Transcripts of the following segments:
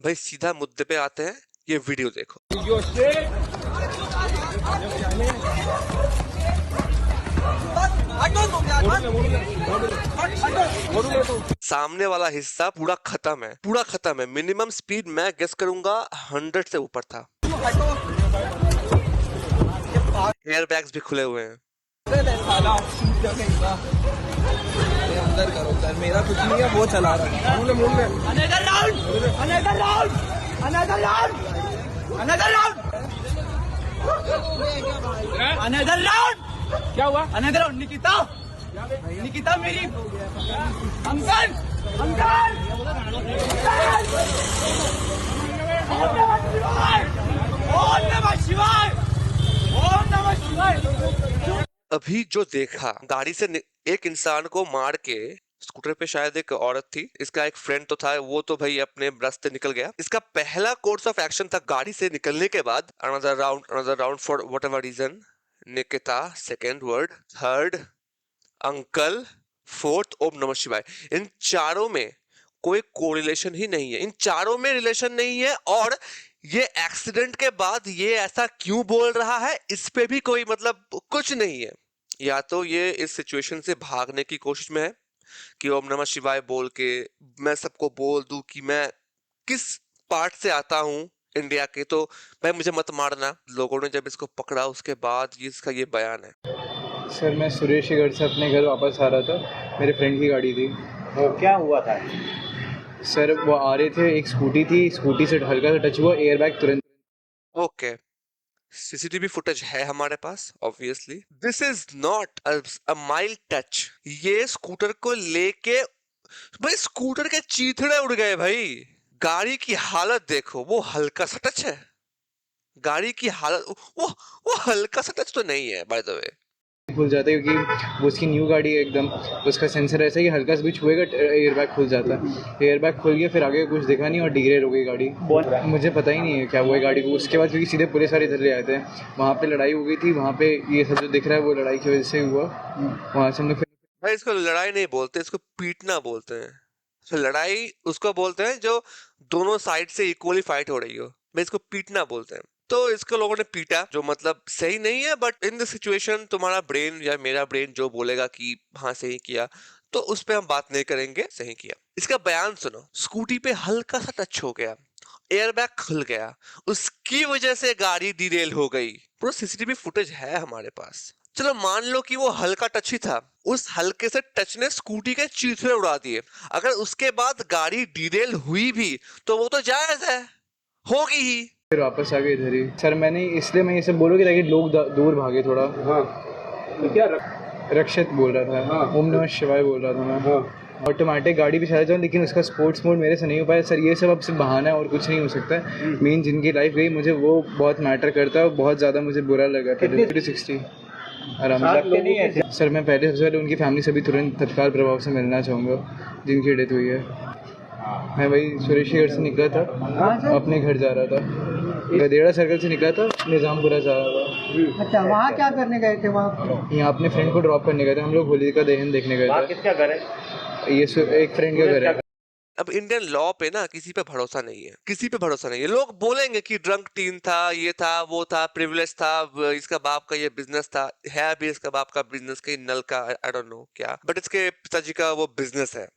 भाई सीधा मुद्दे पे आते हैं, ये वीडियो देखो। सामने वाला हिस्सा पूरा खत्म है। मिनिमम स्पीड मैं गेस करूंगा 100 से ऊपर था। एयर बैग्स भी खुले हुए हैं। अंदर करो सर, मेरा कुछ नहीं है, वो चला रहा है। क्या हुआ? Another round. निकिता मेरी अंकल अभी जो देखा, गाड़ी से एक इंसान को मार के, स्कूटर पे शायद एक औरत थी, इसका एक फ्रेंड तो था, वो तो भाई अपने रास्ते निकल गया। इसका पहला कोर्स ऑफ एक्शन था गाड़ी से निकलने के बाद another round for whatever reason. Nikita second word, third uncle, fourth ओम नमः शिवाय। इन चारों में कोई कोरिलेशन ही नहीं है, इन चारों में रिलेशन नहीं है। और ये एक्सीडेंट के बाद ये ऐसा क्यों बोल रहा है, इस पे भी कोई मतलब कुछ नहीं है। या तो ये इस सिचुएशन से भागने की कोशिश में है कि ओम नमः शिवाय बोल के मैं सबको बोल दूं कि मैं किस पार्ट से आता हूं इंडिया के, तो भाई मुझे मत मारना। लोगों ने जब इसको पकड़ा उसके बाद इसका ये बयान है। सर मैं सुरेश के घर से अपने घर वापस आ रहा था, मेरे फ्रेंड की गाड़ी थी। तो क्या हुआ था? सर वो आ रहे थे, एक स्कूटी थी, स्कूटी से हल्का सा टच हुआ, एयरबैग तुरंत। ओके, सीसीटीवी फुटेज है हमारे पास obviously. This is not a mild touch. ये स्कूटर को लेके भाई स्कूटर के चीथड़े उड़ गए भाई। गाड़ी की हालत देखो, वो हल्का सा टच है। गाड़ी की हालत वो हल्का सा टच तो नहीं है बाय द वे। खुल जाता है क्योंकि वो उसकी न्यू गाड़ी है एकदम, तो उसका सेंसर ऐसा है कि हल्का सा भी छुएगा एयरबैग खुल जाता है। एयरबैग खुल गया, फिर आगे कुछ दिखा नहीं और डिग्रेड हो गई गाड़ी। मुझे पता ही नहीं है क्या हुआ है गाड़ी को। उसके बाद क्योंकि सीधे पुलिस वाले इधर ले आए थे, वहाँ पे लड़ाई हो गई थी, वहाँ पे ये सब जो दिख रहा है वो लड़ाई की वजह से हुआ। वहाँ से हम लोग भाई इसको लड़ाई नहीं बोलते, इसको पीटना बोलते हैं। तो लड़ाई उसको बोलते हैं जो दोनों साइड से इक्वली फाइट हो रही हो, भाई इसको पीटना बोलते हैं। तो इसको लोगों ने पीटा, जो मतलब सही नहीं है, बट इन द सिचुएशन तुम्हारा ब्रेन या मेरा ब्रेन जो बोलेगा कि हाँ सही किया, तो उस पे हम बात नहीं करेंगे, सही किया। इसका बयान सुनो। स्कूटी पे हल्का सा टच हो गया, एयरबैग खुल गया, उसकी वजह से गाड़ी डिरेल हो गई। पूरा सीसीटीवी फुटेज है हमारे पास। चलो मान लो कि वो हल्का टच ही था, उस हल्के से टच ने स्कूटी के चीथड़े उड़ा दिए। अगर उसके बाद गाड़ी डिरेल हुई भी तो वो तो जायज है, होगी ही। फिर वापस आ गए इधर ही। सर मैंने इसलिए मैं ये सब बोलूँ कि ताकि लोग दूर भागे थोड़ा। हाँ, तो क्या रक्षित बोल रहा था। हाँ। ओम नमः शिवाय बोल रहा था मैं। हाँ। ऑटोमेटिक गाड़ी भी चला जाऊँ, लेकिन उसका स्पोर्ट्स मोड मेरे से नहीं हो पाया। सर ये सब अब सिर्फ बहाना है और कुछ नहीं हो सकता है। मेन जिनकी लाइफ गई, मुझे वो बहुत मैटर करता है और बहुत ज़्यादा मुझे बुरा लगा था। 60 आराम से। सर मैं पहले सबसे पहले उनकी फैमिली से भी तुरंत तत्काल प्रभाव से मिलना चाहूँगा जिनकी डेथ हुई है। मैं वही सुरेश के घर से निकला था, अपने घर जा रहा था, गदेड़ा सर्कल से निकला था, निज़ामपुरा जा रहा था। अच्छा, वहाँ क्या करने गए थे? वहाँ यहाँ अपने फ्रेंड को ड्रॉप करने गए थे हम लोग, होली का दहन देखने गए थे। किसका घर है? ये एक फ्रेंड का घर है। अब इंडियन लॉ पे ना किसी पे भरोसा नहीं है, किसी पे भरोसा नहीं है। लोग बोलेंगे कि ड्रंक टीन था, ये था, वो था, प्रिविलेज था, इसका बाप का ये बिजनेस था, है भी इसका बाप का बिजनेस, कहीं नल का, आई डोंट नो क्या, बट इसके पिताजी का वो बिजनेस है।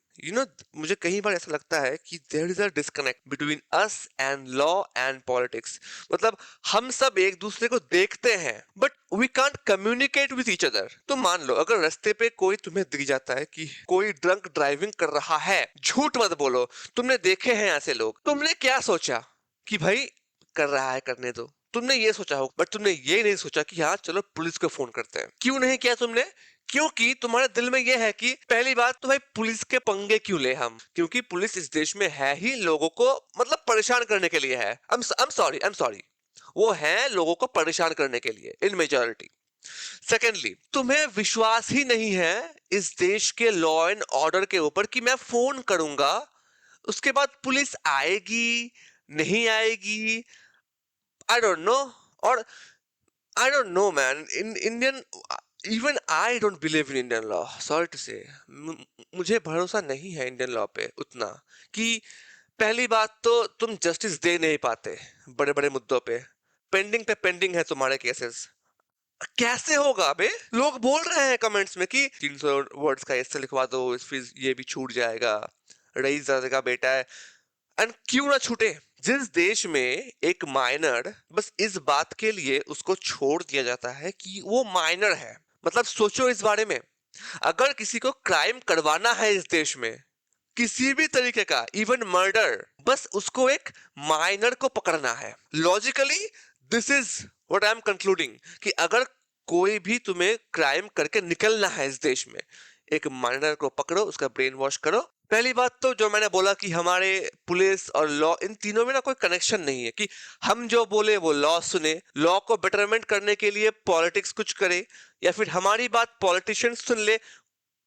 मुझे कई बार ऐसा लगता है कि there is a disconnect between us and law and politics. मतलब हम सब एक दूसरे को देखते हैं but we can't communicate with each other. तो मान लो अगर रास्ते पे कोई तुम्हें दिख जाता है कि कोई ड्रंक ड्राइविंग कर रहा है, झूठ मत बोलो, तुमने देखे हैं ऐसे लोग, तुमने क्या सोचा कि भाई कर रहा है, करने दो। तुमने ये सोचा हो, बट तुमने ये नहीं सोचा कि हाँ चलो पुलिस को फोन करते हैं। क्यों नहीं किया तुमने? क्योंकि तुम्हारे दिल में यह है कि पहली बात तो भाई पुलिस के पंगे क्यों ले हम, क्योंकि पुलिस इस देश में है ही लोगों को मतलब परेशान करने के लिए है। आई एम सॉरी, वो है लोगों को परेशान करने के लिए इन मेजॉरिटी। सेकेंडली, तुम्हें विश्वास ही नहीं है इस देश के लॉ एंड ऑर्डर के ऊपर कि मैं फोन करूंगा, उसके बाद पुलिस आएगी नहीं आएगी, आई डोंट नो। और I don't know, man. In Indian, even I don't believe in Indian law. Sorry to say, मुझे भरोसा नहीं है इंडियन लॉ पे उतना कि पहली बात तो तुम जस्टिस दे नहीं पाते बड़े बड़े मुद्दों पे, पेंडिंग है तुम्हारे केसेस। कैसे होगा बे? लोग बोल रहे हैं कमेंट्स में कि 300 वर्ड्स का ऐसे लिखवा दो, फिर ये भी छूट जाएगा, रईस ज़ादे का बेटा है। एंड क्यों ना छूटे? जिस देश में एक माइनर बस इस बात के लिए उसको छोड़ दिया जाता है कि वो माइनर है, मतलब सोचो इस बारे में, अगर किसी को क्राइम करवाना है इस देश में किसी भी तरीके का, इवन मर्डर, बस उसको एक माइनर को पकड़ना है। Logically this is what I am concluding कि अगर कोई भी तुम्हें क्राइम करके निकलना है इस देश में, एक माइनर को पकड़ो, उसका ब्रेन वॉश करो। पहली बात तो जो मैंने बोला कि हमारे पुलिस और लॉ, इन तीनों में ना कोई कनेक्शन नहीं है कि हम जो बोले वो लॉ सुने, लॉ को बेटरमेंट करने के लिए पॉलिटिक्स कुछ करे, या फिर हमारी बात पॉलिटिशियंस सुन ले।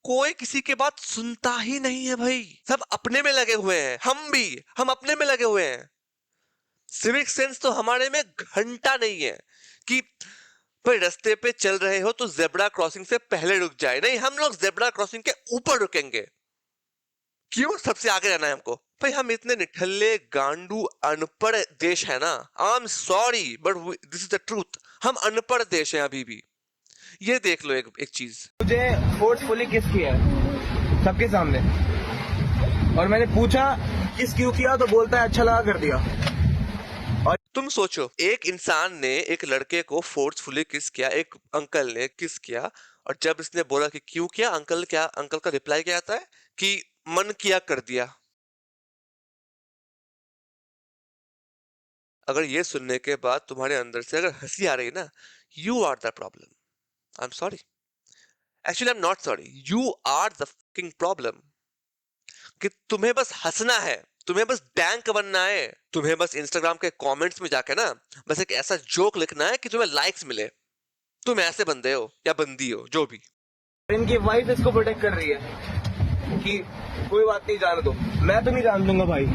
कोई किसी की बात सुनता ही नहीं है भाई, सब अपने में लगे हुए हैं। हम अपने में लगे हुए हैं। सिविक सेंस तो हमारे में घंटा नहीं है कि भाई रास्ते पे चल रहे हो तो जेब्रा क्रॉसिंग से पहले रुक जाए, नहीं, हम लोग जेब्रा क्रॉसिंग के ऊपर रुकेंगे। क्यों? सबसे आगे रहना है हमको। भाई हम इतने निठल्ले, गांडू, अनपढ़ देश है ना। आई am sorry but this is the truth. हम अनपढ़ देश हैं अभी भी। ये देख लो एक चीज, मुझे फोर्सफुली किस किया है सबके सामने, और मैंने पूछा किस क्यों किया, तो बोलता है अच्छा लगा कर दिया। तुम सोचो, एक इंसान ने एक लड़के को फोर्सफुली किस किया, एक अंकल ने किस किया, और जब इसने बोला कि क्यों किया, अंकल का रिप्लाई क्या आता है कि मन किया कर दिया। अगर ये सुनने के बाद तुम्हारे अंदर से अगर हंसी आ रही ना, you are the problem. I am sorry, actually I am not sorry, you are the fucking problem. कि तुम्हें बस हंसना है, तुम्हें बस डैंक बनना है, तुम्हें बस इंस्टाग्राम के कमेंट्स में जाके ना बस एक ऐसा जोक लिखना है कि तुम्हें लाइक्स मिले। तुम ऐसे बंदे हो या बंदी हो, जो भी। इनकी वाइफ इसको प्रोटेक्ट कर रही है कि कोई बात नहीं, जाने दो, मैं तो नहीं जान दूंगा भाई।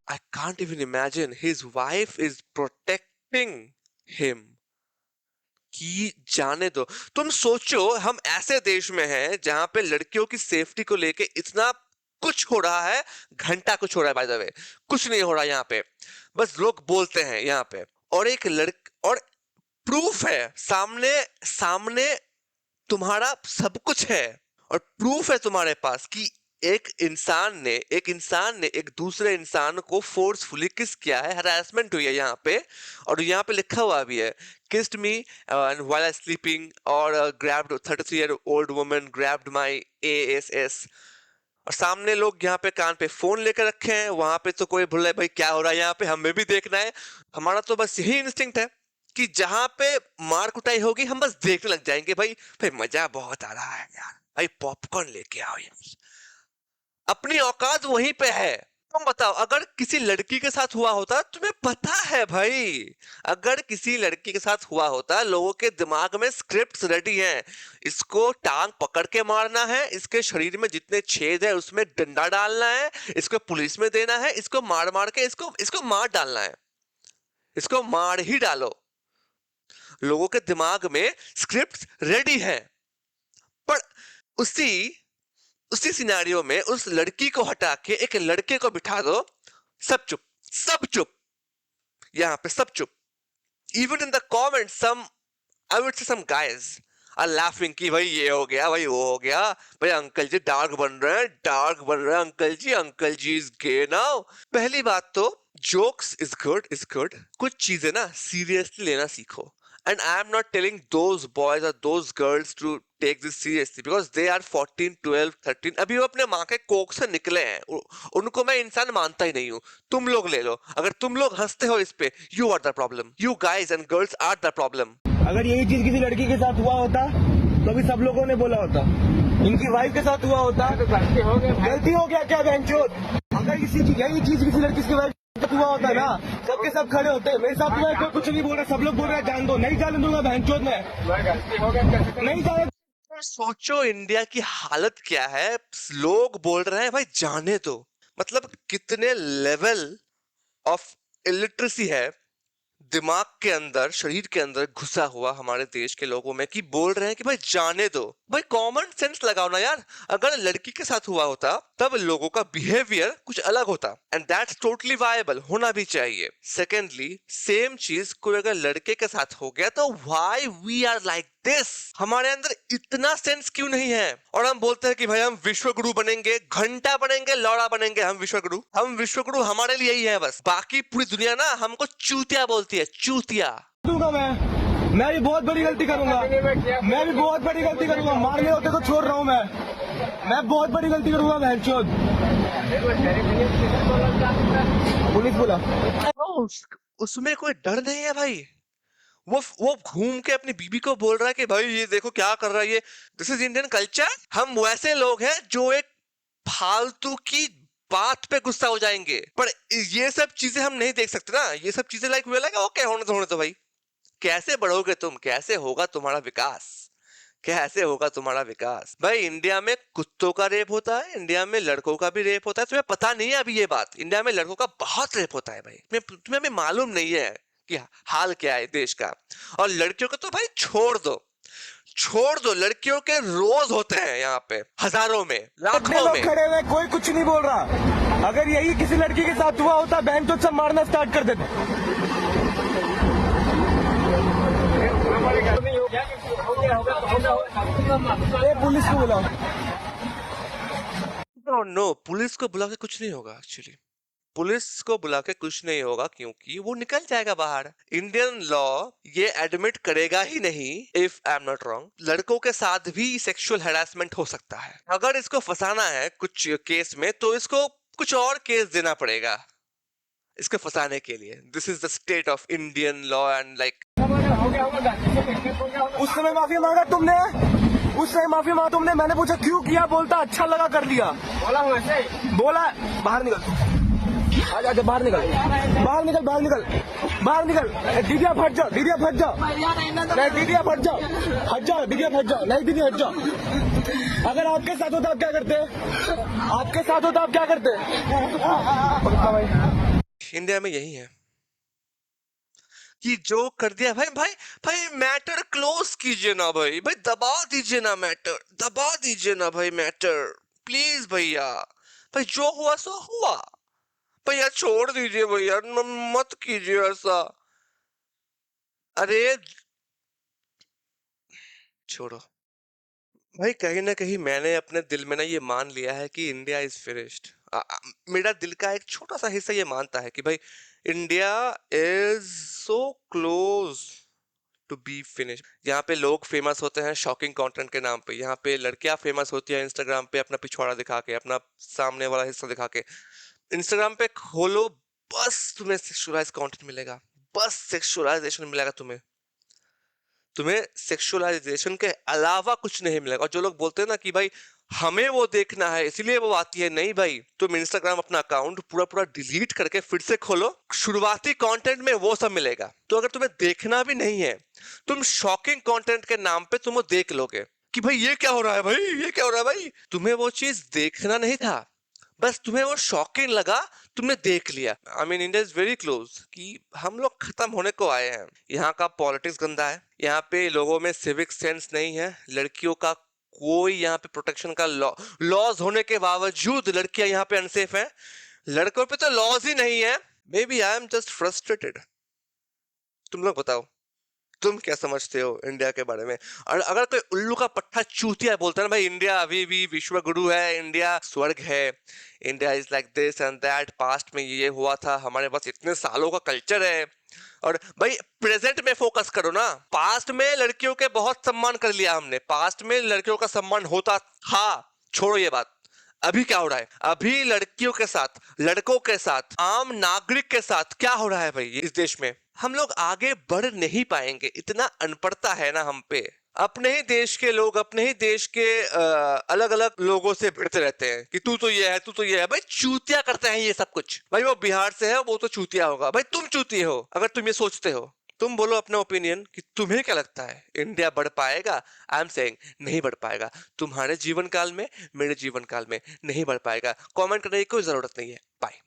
I can't even imagine his wife is protecting him कि जाने दो। तुम सोचो, हम ऐसे देश में हैं जहां पे लड़कियों की सेफ्टी को लेके इतना कुछ हो रहा है, घंटा कुछ हो रहा है, बाय द वे कुछ नहीं हो रहा यहाँ पे, बस लोग बोलते हैं यहाँ पे। और एक और प्रूफ है सामने तुम्हारा सब कुछ है, और प्रूफ है तुम्हारे पास कि एक इंसान ने एक दूसरे इंसान को फोर्सफुली किस किया है, हरासमेंट हुई है यहाँ पे, और यहाँ पे लिखा हुआ भी है kissed me while I sleeping, और grabbed 33-year-old woman grabbed my ASS। और सामने लोग यहाँ पे कान पे फोन लेकर रखे हैं, वहां पे तो कोई बोल रहा है भाई क्या हो रहा है यहाँ पे, हमें भी देखना है। हमारा तो बस यही इंस्टिंक्ट है कि जहां पे मार कुटाई होगी हम बस देखने लग जाएंगे। भाई मजा बहुत आ रहा है यार, भाई पॉपकॉर्न लेके आओ यार, अपनी औकात वहीं पे है। तुम बताओ, अगर किसी लड़की के साथ हुआ होता, तुम्हें पता है भाई, अगर किसी लड़की के साथ हुआ होता, लोगों के दिमाग में स्क्रिप्ट्स रेडी हैं, इसको टांग पकड़ के मारना है, इसके शरीर में जितने छेद है उसमें डंडा डालना है, इसको पुलिस में देना है, इसको मार के इसको मार डालना है, इसको मार ही डालो। लोगों के दिमाग में स्क्रिप्ट रेडी है। पर उसी सिनेरियो में उस लड़की को हटा के एक लड़के को बिठा दो, सब चुप, यहां पे सब चुप। Even in the comments some I would say some guys are laughing कि भाई ये हो गया, भाई वो हो गया, भाई अंकल जी डार्क बन रहे हैं uncle ji is gay now. पहली बात तो जोक्स इज गुड, कुछ चीजें ना सीरियसली लेना सीखो। And I am not telling those boys or those girls to take this seriously because they are 14, 12, 13, अभी वो अपने माँ के कोख से निकले हैं, उनको मैं इंसान मानता ही नहीं हूँ। तुम लोग ले लो, अगर तुम लोग हंसते हो इस पे, you are the problem, you guys and girls are the problem। अगर यही चीज किसी लड़की के साथ हुआ होता तो भी सब लोगों ने बोला होता, इनकी वाइफ के साथ हुआ होता तो गलती हो गया क्या बहनचोद। अगर यही चीज किसी लड़की की वाइफ हुआ होता ना, सबके सब खड़े होते। मेरे साथ में कोई कुछ नहीं बोल रहा, सब लोग बोल रहे हैं जान दो, नहीं जाने दूंगा बहनचोद में, नहीं जाने। सोचो इंडिया की हालत क्या है, लोग बोल रहे हैं भाई जाने दो। मतलब कितने लेवल ऑफ इलिटरेसी है दिमाग के अंदर, शरीर के अंदर घुसा हुआ हमारे देश के लोगों में कि बोल रहे हैं कि भाई जाने दो। भाई कॉमन सेंस लगाओ ना यार। अगर लड़की के साथ हुआ होता तब लोगों का बिहेवियर कुछ अलग होता, एंड दैट्स टोटली वायबल, होना भी चाहिए। सेकेंडली, सेम चीज कोई अगर लड़के के साथ हो गया तो why we are like this? हमारे अंदर इतना सेंस क्यों नहीं है? और हम बोलते हैं कि भाई हम विश्वगुरु बनेंगे, घंटा बनेंगे, लौड़ा बनेंगे, हम विश्वगुरु हमारे लिए ही है बस। बाकी पूरी दुनिया ना हमको चूतिया बोलती है, चूतिया। दूंगा मैं भी बहुत बड़ी गलती करूंगा, मैं भी बहुत बड़ी गलती करूंगा। मारने होते तो छोड़ रहा हूँ मैं बहुत बड़ी गलती करूंगा बहनचोद। पुलिस बोला उसमें कोई डर नहीं है भाई। वो घूम के अपनी बीबी को बोल रहा है कि भाई ये देखो क्या कर रहा है ये। This is Indian culture. हम वैसे लोग हैं जो एक फालतू की बात पे गुस्सा हो जाएंगे, पर ये सब चीजें हम नहीं देख सकते ना। ये सब चीजें लाइक ओके होने तो भाई। कैसे बढ़ोगे तुम? कैसे होगा तुम्हारा विकास? कैसे होगा तुम्हारा विकास? भाई इंडिया में कुत्तों का रेप होता है, इंडिया में लड़कों का भी रेप होता है। तुम्हें पता नहीं है अभी ये बात? इंडिया में लड़कों का बहुत रेप होता है भाई। तुम्हें अभी मालूम नहीं है कि हाल क्या है देश का। और लड़कियों को तो भाई छोड़ दो, लड़कियों के रोज होते हैं यहाँ पे, हजारों में, लाखों लोग में। खड़े हुए, कोई कुछ नहीं बोल रहा। अगर यही किसी लड़की के साथ हुआ होता बहन तो सब मारना स्टार्ट कर देते। पुलिस को बुलाओ। नो, पुलिस को बुला के कुछ नहीं होगा। एक्चुअली पुलिस को बुला के कुछ नहीं होगा क्योंकि वो निकल जाएगा बाहर। इंडियन लॉ ये एडमिट करेगा ही नहीं, if I am not wrong, लड़कों के साथ भी सेक्सुअल हैरेसमेंट हो सकता है। अगर इसको फंसाना है कुछ केस में तो इसको कुछ और केस देना पड़ेगा इसको फंसाने के लिए। This is the state of Indian law and like. उस समय माफी मांगा तुमने? मैंने पूछा क्यों किया, बोलता अच्छा लगा कर लिया। बोला बाहर निकल, आजा बाहर निकल। दीदिया फट जाओ, नहीं दीदी हट जाओ। अगर आपके साथ होता आप क्या करते? इंडिया में यही है कि जो कर दिया भाई मैटर क्लोज कीजिए ना भाई दबा दीजिए ना भाई मैटर, प्लीज भैया। भाई जो हुआ सो हुआ भैया, छोड़ दीजिए भैया, मत कीजिए ऐसा। अरे छोड़ो भाई। कहीं ना कहीं मैंने अपने दिल में ना ये मान लिया है कि इंडिया इज फिनिश्ड। मेरा दिल का एक छोटा सा हिस्सा ये मानता है कि भाई India is so close to be finish. यहाँ पे लोग फेमस होते हैं शॉकिंग कंटेंट के नाम पे, यहाँ पे लड़कियां फेमस होती हैं इंस्टाग्राम पे अपना पिछवाड़ा दिखा के, अपना सामने वाला हिस्सा दिखा के। इंस्टाग्राम पे खोलो, बस तुम्हें सेक्सुअलाइज कंटेंट मिलेगा, बस सेक्सुअलाइजेशन मिलेगा तुम्हें सेक्सुअलाइजेशन के अलावा कुछ नहीं मिलेगा। और जो लोग बोलते हैं ना कि भाई हमें वो देखना है इसीलिए वो आती है, नहीं भाई, तुम इंस्टाग्राम अपना अकाउंट पूरा डिलीट करके फिर से खोलो, शुरुआती कंटेंट में वो सब मिलेगा। तो अगर तुम्हें देखना भी नहीं है, तुम शॉकिंग कंटेंट के नाम पे तुम वो देख लोगे कि भाई ये क्या हो रहा है भाई। तुम्हें वो चीज देखना नहीं था, बस तुम्हें वो शॉकिंग लगा, तुमने देख लिया। I mean India is very close कि हम लोग खत्म होने को आए हैं। यहाँ का पॉलिटिक्स गंदा है, यहाँ पे लोगों में सिविक सेंस नहीं है, लड़कियों का कोई यहाँ पे प्रोटेक्शन का लॉज होने के बावजूद लड़कियां यहाँ पे अनसेफ हैं। लड़कों पे तो लॉज ही नहीं है। Maybe I am just frustrated. तुम लोग बताओ, तुम क्या समझते हो इंडिया के बारे में? और अगर कोई उल्लू का पट्टा चूतिया बोलता है ना भाई इंडिया अभी भी विश्व गुरु है, इंडिया स्वर्ग है, India is like this and that, past में ये हुआ था, हमारे पास इतने सालों का कल्चर है। और भाई प्रेजेंट में फोकस करो ना। पास्ट में लड़कियों के बहुत सम्मान कर लिया हमने, पास्ट में लड़कियों का सम्मान होता था, छोड़ो ये बात। अभी क्या हो रहा है? अभी लड़कियों के साथ, लड़कों के साथ, आम नागरिक के साथ क्या हो रहा है भाई इस देश में? हम लोग आगे बढ़ नहीं पाएंगे, इतना अनपढ़ता है ना हम पे। अपने ही देश के लोग अपने ही देश के अलग अलग लोगों से भिड़ते रहते हैं कि तू तो ये है, तू तो ये है। भाई चूतिया करते हैं ये सब कुछ। भाई वो बिहार से है, वो तो चूतिया होगा। भाई तुम चूतिए हो अगर तुम ये सोचते हो। तुम बोलो अपना ओपिनियन कि तुम्हें क्या लगता है इंडिया बढ़ पाएगा? आई एम सेइंग नहीं बढ़ पाएगा। तुम्हारे जीवन काल में, मेरे जीवन काल में नहीं बढ़ पाएगा। कमेंट करने की कोई जरूरत नहीं है। बाय।